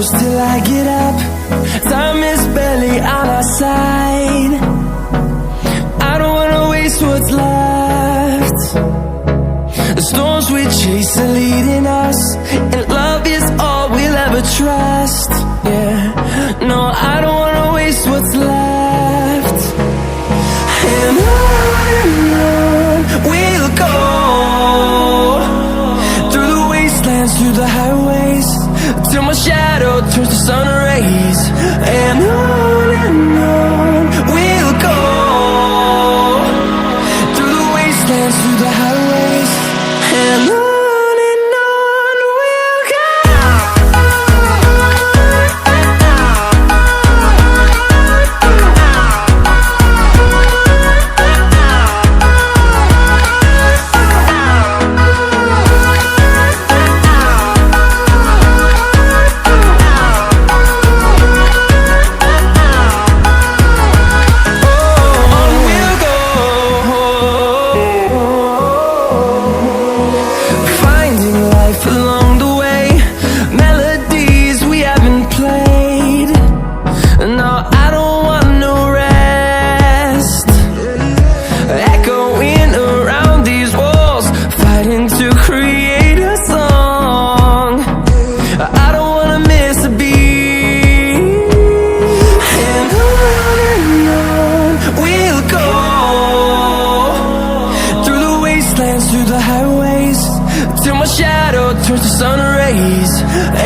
close till I get up. Time is barely on our side. I don't wanna waste what's left. The storms we chase are leading us, and love is all we'll ever trust. Yeah, no, I don't wanna waste what's left. And on we'll go, through the wastelands, through the highways, till my shadow turns to sun rays. And on we'll go, through the wastelands, through the highways, and on we'll go. Through the highways, till my shadow turns to sun rays.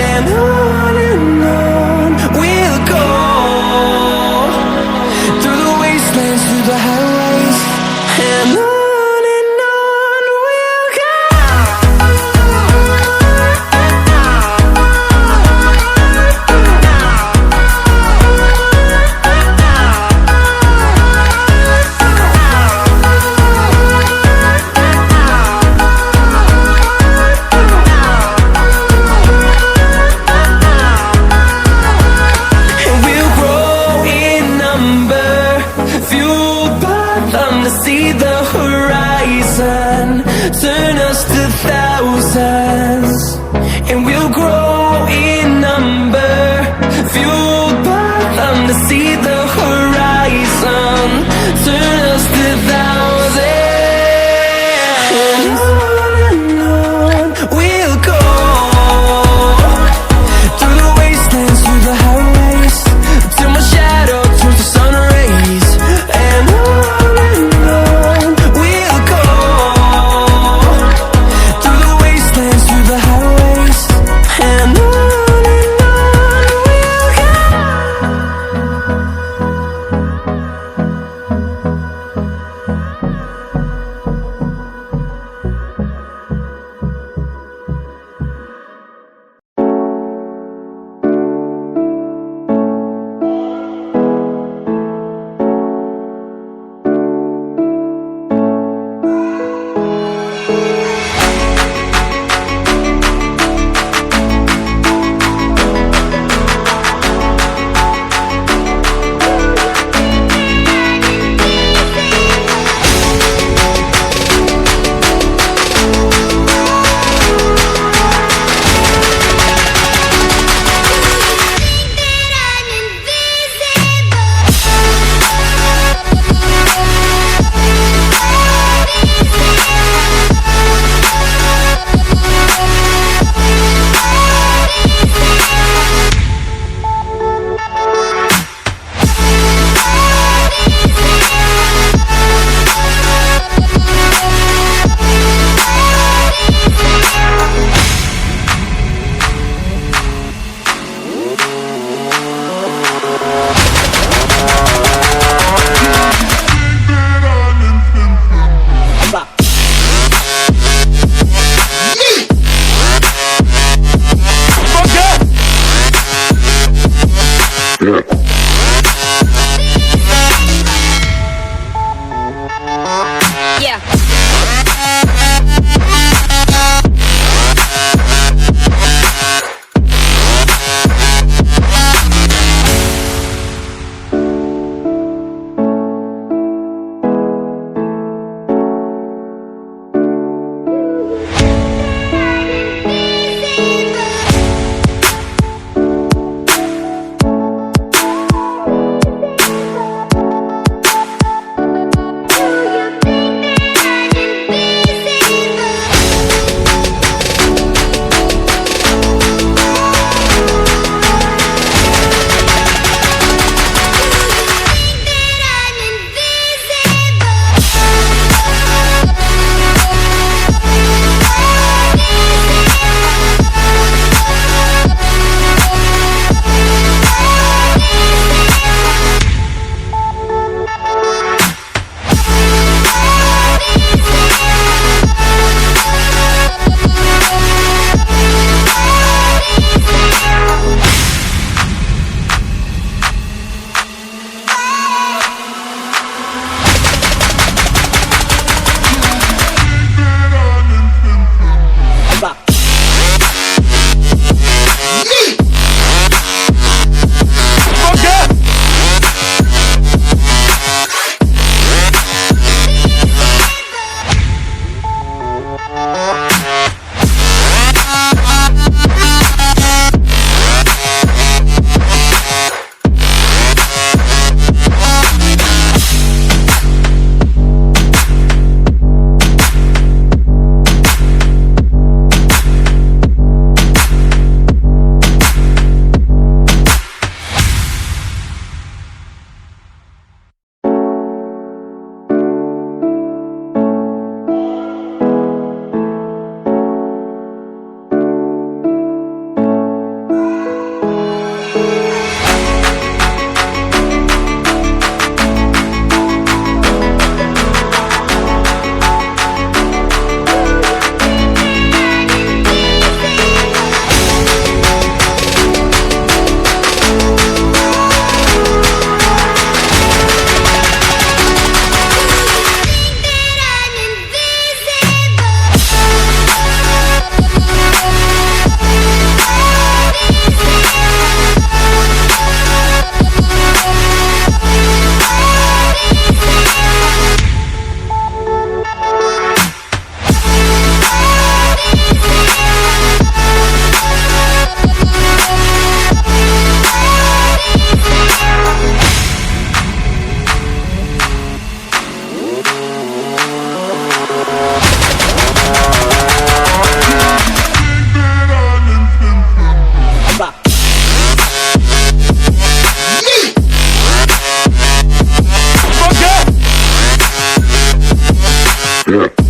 And on we'll go, through the wastelands, through the highways, and on we'll go. See the horizon, turn us to thousands, and we'll grow in number, fueled by them to see the horizon, turn us to thousands, and on we'll go, through the wastelands, through the highways, till my shadow turns to sun rays. And on we Yeah.